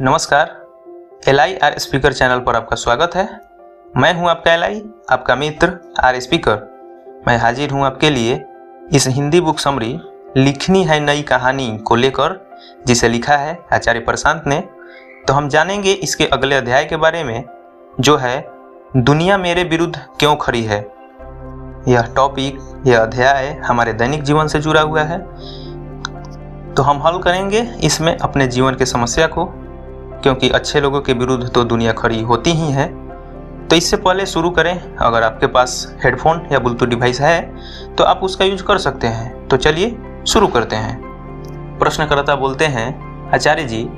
नमस्कार, LIR speaker channel पर आपका स्वागत है। मैं हूं आपका LI, आपका मित्र आर स्पीकर। मैं हाजिर हूं आपके लिए इस हिंदी बुक समरी लिखनी है नई कहानी को लेकर, जिसे लिखा है आचार्य प्रशांत ने। तो हम जानेंगे इसके अगले अध्याय के बारे में, जो है दुनिया मेरे विरुद्ध क्यों खड़ी है। यह टॉपिक, यह अध्याय हमारे दैनिक जीवन से जुड़ा हुआ है। तो हम हल करेंगे इसमें अपने जीवन की समस्या को, क्योंकि अच्छे लोगों के विरुद्ध तो दुनिया खड़ी होती ही है। तो इससे पहले शुरू करें, अगर आपके पास हेडफोन या ब्लूटूथ डिवाइस है तो आप उसका यूज कर सकते हैं। तो चलिए शुरू करते हैं। प्रश्नकर्ता बोलते हैं, आचार्य जी,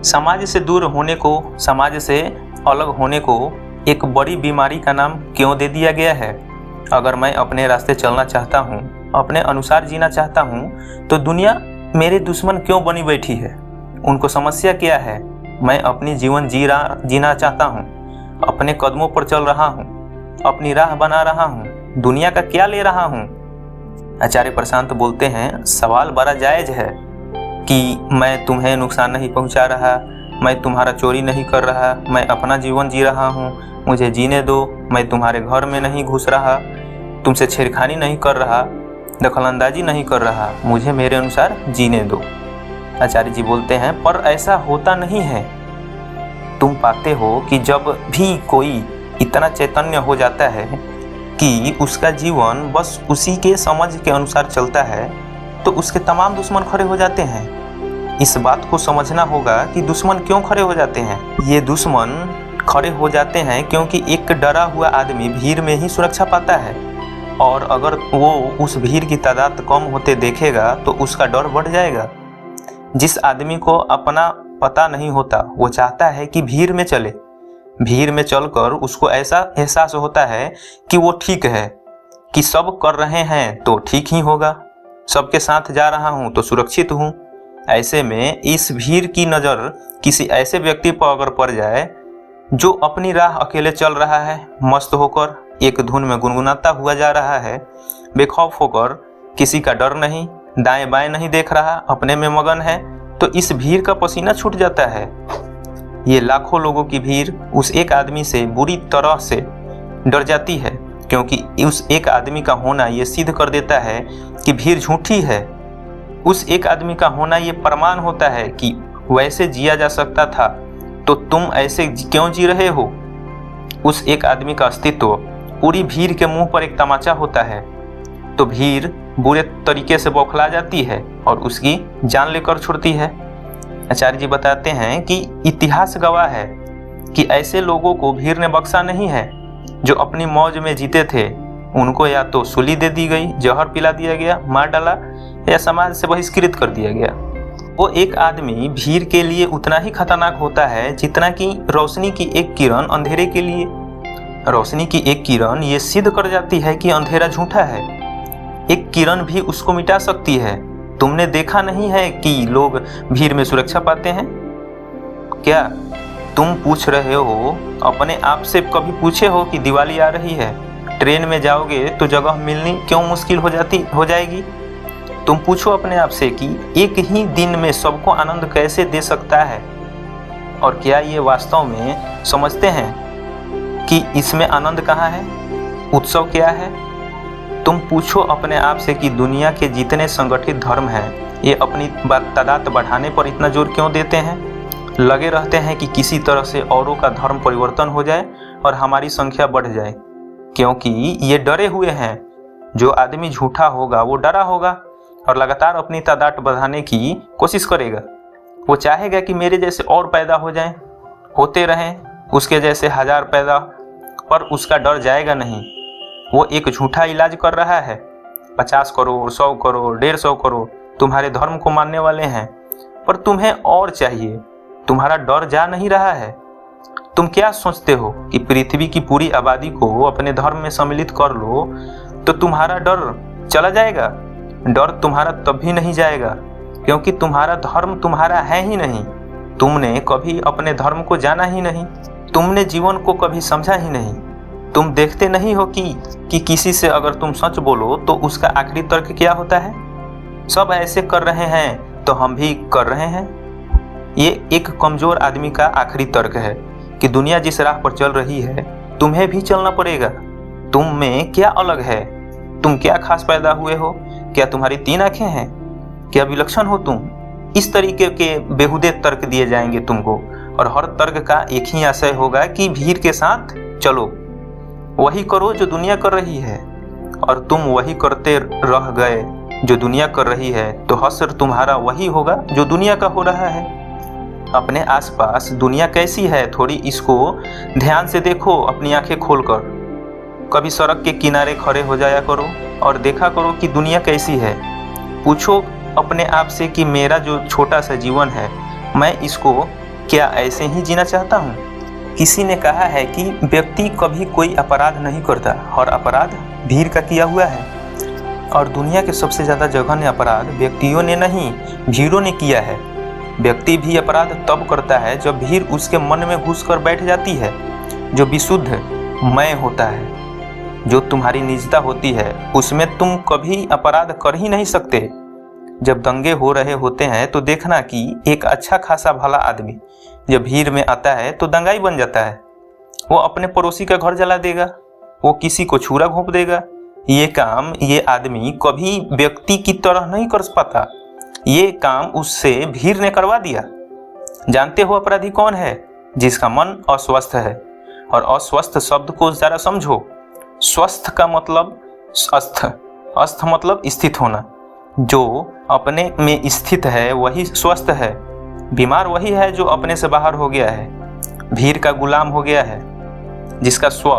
समाज से दूर होने को, समाज से अलग होने को एक बड़ी बीमारी का नाम क्यों दे दिया गया है? अगर मैं अपने रास्ते चलना चाहता हूँ, अपने अनुसार जीना चाहता हूँ, तो दुनिया मेरे दुश्मन क्यों बनी बैठी है? उनको समस्या क्या है? मैं अपनी जीवन जीना चाहता हूँ, अपने कदमों पर चल रहा हूँ, अपनी राह बना रहा हूँ, दुनिया का क्या ले रहा हूँ? आचार्य प्रशांत बोलते हैं, सवाल बड़ा जायज है कि मैं तुम्हें नुकसान नहीं पहुँचा रहा, मैं तुम्हारा चोरी नहीं कर रहा, मैं अपना जीवन जी रहा हूँ, मुझे जीने दो, मैं तुम्हारे घर में नहीं घुस रहा, तुमसे छेड़खानी नहीं कर रहा, दखलंदाजी नहीं कर रहा, मुझे मेरे अनुसार जीने दो। आचार्य जी बोलते हैं, पर ऐसा होता नहीं है। तुम पाते हो कि जब भी कोई इतना चैतन्य हो जाता है कि उसका जीवन बस उसी के समझ के अनुसार चलता है, तो उसके तमाम दुश्मन खड़े हो जाते हैं। इस बात को समझना होगा कि दुश्मन क्यों खड़े हो जाते हैं। ये दुश्मन खड़े हो जाते हैं क्योंकि एक डरा हुआ आदमी भीड़ में ही सुरक्षा पाता है, और अगर वो उस भीड़ की तादाद कम होते देखेगा तो उसका डर बढ़ जाएगा। जिस आदमी को अपना पता नहीं होता, वो चाहता है कि भीड़ में चले। भीड़ में चलकर उसको ऐसा एहसास होता है कि वो ठीक है, कि सब कर रहे हैं तो ठीक ही होगा, सबके साथ जा रहा हूँ तो सुरक्षित हूँ। ऐसे में इस भीड़ की नज़र किसी ऐसे व्यक्ति पर अगर पड़ जाए जो अपनी राह अकेले चल रहा है, मस्त होकर एक धुन में गुनगुनाता हुआ जा रहा है, बेखौफ होकर, किसी का डर नहीं, दाएं बाएं नहीं देख रहा, अपने में मगन है, तो इस भीड़ का पसीना छूट जाता है। ये लाखों लोगों की भीड़ उस एक आदमी से बुरी तरह से डर जाती है, क्योंकि उस एक आदमी का होना ये सिद्ध कर देता है कि भीड़ झूठी है। उस एक आदमी का होना ये प्रमाण होता है कि वैसे जिया जा सकता था, तो तुम ऐसे क्यों जी रहे हो? उस एक आदमी का अस्तित्व पूरी भीड़ के मुंह पर एक तमाचा होता है, तो भीड़ बुरे तरीके से बौखला जाती है और उसकी जान लेकर छोड़ती है। आचार्य जी बताते हैं कि इतिहास गवाह है कि ऐसे लोगों को भीड़ ने बख्शा नहीं है जो अपनी मौज में जीते थे। उनको या तो सूली दे दी गई, जहर पिला दिया गया, मार डाला, या समाज से बहिष्कृत कर दिया गया। वो एक आदमी भीड़ के लिए उतना ही खतरनाक होता है जितना कि रोशनी की एक किरण अंधेरे के लिए। रोशनी की एक किरण ये सिद्ध कर जाती है कि अंधेरा झूठा है। एक किरण भी उसको मिटा सकती है। तुमने देखा नहीं है कि लोग भीड़ में सुरक्षा पाते हैं? क्या तुम पूछ रहे हो अपने आप से, कभी पूछे हो कि दिवाली आ रही है, ट्रेन में जाओगे तो जगह मिलनी क्यों मुश्किल हो जाएगी? तुम पूछो अपने आप से कि एक ही दिन में सबको आनंद कैसे दे सकता है, और क्या ये वास्तव में समझते हैं कि इसमें आनंद कहाँ है, उत्सव क्या है? तुम पूछो अपने आप से कि दुनिया के जितने संगठित धर्म हैं, ये अपनी तादाद बढ़ाने पर इतना जोर क्यों देते हैं? लगे रहते हैं कि किसी तरह से औरों का धर्म परिवर्तन हो जाए और हमारी संख्या बढ़ जाए, क्योंकि ये डरे हुए हैं। जो आदमी झूठा होगा वो डरा होगा और लगातार अपनी तादाद बढ़ाने की कोशिश करेगा। वो चाहेगा कि मेरे जैसे और पैदा हो जाएं, होते रहें, उसके जैसे 1000 पैदा, पर उसका डर जाएगा नहीं। वो एक झूठा इलाज कर रहा है। 50 करोड़, 100 करोड़, 150 करोड़ तुम्हारे धर्म को मानने वाले हैं, पर तुम्हें और चाहिए। तुम्हारा डर जा नहीं रहा है। तुम क्या सोचते हो कि पृथ्वी की पूरी आबादी को अपने धर्म में सम्मिलित कर लो तो तुम्हारा डर चला जाएगा? डर तुम्हारा तब भी नहीं जाएगा, क्योंकि तुम्हारा धर्म तुम्हारा है ही नहीं। तुमने कभी अपने धर्म को जाना ही नहीं, तुमने जीवन को कभी समझा ही नहीं। तुम देखते नहीं हो कि किसी से अगर तुम सच बोलो तो उसका आखिरी तर्क क्या होता है? सब ऐसे कर रहे हैं तो हम भी कर रहे हैं। ये एक कमजोर आदमी का आखिरी तर्क है कि दुनिया जिस राह पर चल रही है तुम्हें भी चलना पड़ेगा। तुम में क्या अलग है? तुम क्या खास पैदा हुए हो? क्या तुम्हारी 3 आंखें हैं? क्या विलक्षण हो तुम? इस तरीके के बेहुदे तर्क दिए जाएंगे तुमको, और हर तर्क का एक ही आशय होगा कि भीड़ के साथ चलो, वही करो जो दुनिया कर रही है। और तुम वही करते रह गए जो दुनिया कर रही है, तो हश्र तुम्हारा वही होगा जो दुनिया का हो रहा है। अपने आसपास दुनिया कैसी है थोड़ी इसको ध्यान से देखो, अपनी आंखें खोलकर। कभी सड़क के किनारे खड़े हो जाया करो और देखा करो कि दुनिया कैसी है। पूछो अपने आप से कि मेरा जो छोटा सा जीवन है, मैं इसको क्या ऐसे ही जीना चाहता हूँ? किसी ने कहा है कि व्यक्ति कभी कोई अपराध नहीं करता और अपराध भीड़ का किया हुआ है। और दुनिया के सबसे ज़्यादा जघन्य अपराध व्यक्तियों ने नहीं, भीड़ों ने किया है। व्यक्ति भी अपराध तब करता है जब भीड़ उसके मन में घुसकर बैठ जाती है। जो विशुद्ध मैं होता है, जो तुम्हारी निजता होती है, उसमें तुम कभी अपराध कर ही नहीं सकते। जब दंगे हो रहे होते हैं तो देखना कि एक अच्छा खासा भला आदमी जब भीड़ में आता है तो दंगाई बन जाता है। वो अपने पड़ोसी का घर जला देगा, वो किसी को छुरा घोंप देगा। ये काम ये आदमी कभी व्यक्ति की तरह नहीं कर पाता, ये काम उससे भीड़ ने करवा दिया। जानते हो अपराधी कौन है? जिसका मन अस्वस्थ है। और अस्वस्थ शब्द को जरा समझो। स्वस्थ का मतलब अस्थ, अस्थ मतलब स्थित होना। जो अपने में स्थित है वही स्वस्थ है। बीमार वही है जो अपने से बाहर हो गया है, भीड़ का गुलाम हो गया है। जिसका स्व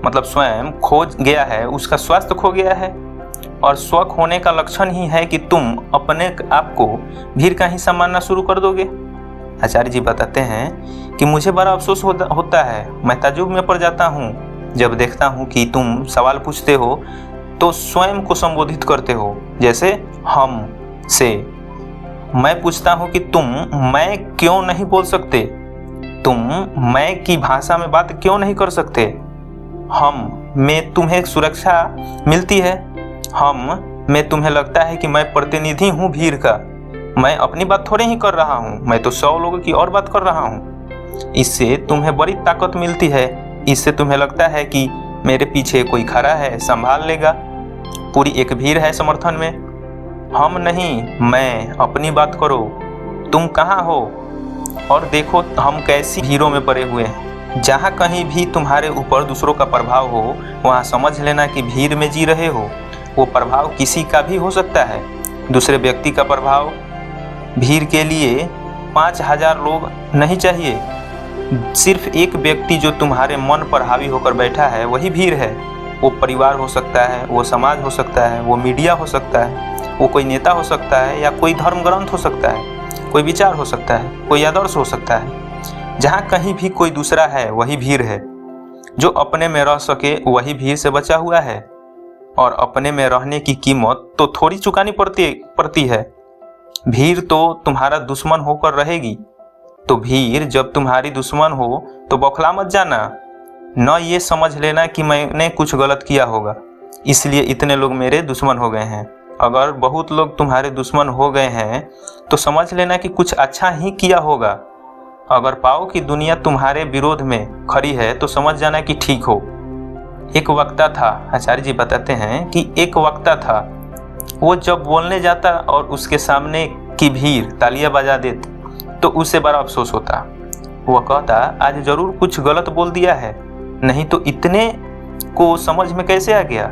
मतलब स्वयं खो गया है, उसका स्वास्थ्य खो गया है। और स्व खोने का लक्षण ही है कि तुम अपने आप को भीड़ का हिस्सा मानना शुरू कर दोगे। आचार्य जी बताते हैं कि मुझे बड़ा अफसोस होता है, मैं ताज्जुब में पड़ जाता हूँ जब देखता हूँ कि तुम सवाल पूछते हो तो स्वयं को संबोधित करते हो जैसे हम से। मैं पूछता हूँ कि तुम मैं क्यों नहीं बोल सकते? तुम मैं की भाषा में बात क्यों नहीं कर सकते? हम में तुम्हें सुरक्षा मिलती है। हम में तुम्हें लगता है कि मैं प्रतिनिधि हूँ भीड़ का, मैं अपनी बात थोड़े ही कर रहा हूँ, मैं तो 100 लोगों की और बात कर रहा हूँ। इससे तुम्हें बड़ी ताकत मिलती है। इससे तुम्हें लगता है कि मेरे पीछे कोई खड़ा है, संभाल लेगा, पूरी एक भीड़ है समर्थन में। हम नहीं, मैं, अपनी बात करो। तुम कहाँ हो? और देखो हम कैसी भीड़ों में पड़े हुए हैं। जहाँ कहीं भी तुम्हारे ऊपर दूसरों का प्रभाव हो, वहाँ समझ लेना कि भीड़ में जी रहे हो। वो प्रभाव किसी का भी हो सकता है, दूसरे व्यक्ति का प्रभाव। भीड़ के लिए 5000 लोग नहीं चाहिए, सिर्फ एक व्यक्ति जो तुम्हारे मन पर हावी होकर बैठा है वही भीड़ है। वो परिवार हो सकता है, वो समाज हो सकता है, वो मीडिया हो सकता है, वो कोई नेता हो सकता है, या कोई धर्म ग्रंथ हो सकता है, कोई विचार हो सकता है, कोई आदर्श हो सकता है। जहाँ कहीं भी कोई दूसरा है वही भीड़ है। जो अपने में रह सके वही भीड़ से बचा हुआ है। और अपने में रहने की कीमत तो थोड़ी चुकानी पड़ती है। भीड़ तो तुम्हारा दुश्मन होकर रहेगी। तो भीड़ जब तुम्हारी दुश्मन हो तो बौखला मत जाना। न ये समझ लेना कि मैंने कुछ गलत किया होगा इसलिए इतने लोग मेरे दुश्मन हो गए हैं। अगर बहुत लोग तुम्हारे दुश्मन हो गए हैं तो समझ लेना कि कुछ अच्छा ही किया होगा। अगर पाओ कि दुनिया तुम्हारे विरोध में खड़ी है तो समझ जाना कि ठीक हो। एक वक्ता था, आचार्य जी बताते हैं कि एक वक्ता था, वो जब बोलने जाता और उसके सामने की भीड़ तालियां बजा देती तो उसे बड़ा अफसोस होता। वह कहता आज जरूर कुछ गलत बोल दिया है, नहीं तो इतने को समझ में कैसे आ गया।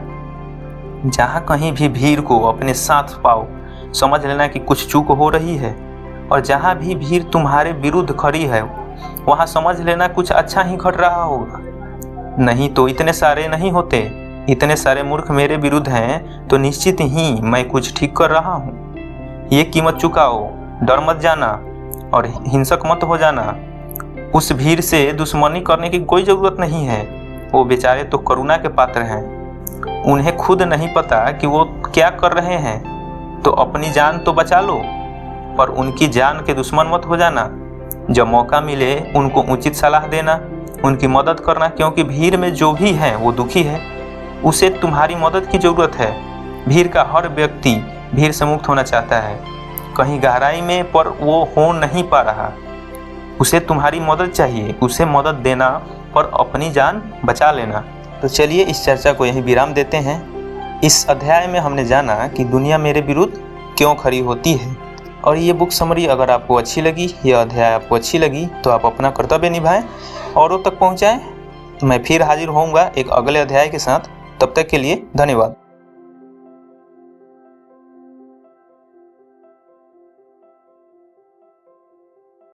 जहाँ कहीं भी भीड़ को अपने साथ पाओ समझ लेना कि कुछ चूक हो रही है। और जहाँ भी भीड़ तुम्हारे विरुद्ध खड़ी है वहाँ समझ लेना कुछ अच्छा ही घट रहा होगा। नहीं तो इतने सारे नहीं होते। इतने सारे मूर्ख मेरे विरुद्ध हैं तो निश्चित ही मैं कुछ ठीक कर रहा हूँ। ये कीमत चुकाओ, डर मत जाना और हिंसक मत हो जाना। उस भीड़ से दुश्मनी करने की कोई ज़रूरत नहीं है। वो बेचारे तो करुणा के पात्र हैं। उन्हें खुद नहीं पता कि वो क्या कर रहे हैं। तो अपनी जान तो बचा लो पर उनकी जान के दुश्मन मत हो जाना। जब मौका मिले उनको उचित सलाह देना, उनकी मदद करना, क्योंकि भीड़ में जो भी है वो दुखी है, उसे तुम्हारी मदद की ज़रूरत है। भीड़ का हर व्यक्ति भीड़ से मुक्त होना चाहता है, कहीं गहराई में, पर वो हो नहीं पा रहा। उसे तुम्हारी मदद चाहिए, उसे मदद देना और अपनी जान बचा लेना। तो चलिए इस चर्चा को यहीं विराम देते हैं। इस अध्याय में हमने जाना कि दुनिया मेरे विरुद्ध क्यों खड़ी होती है। और ये बुक समरी अगर आपको अच्छी लगी, यह अध्याय आपको अच्छी लगी, तो आप अपना कर्तव्य निभाएं, औरों तक पहुंचाएं। मैं फिर हाजिर होऊंगा एक अगले अध्याय के साथ। तब तक के लिए धन्यवाद।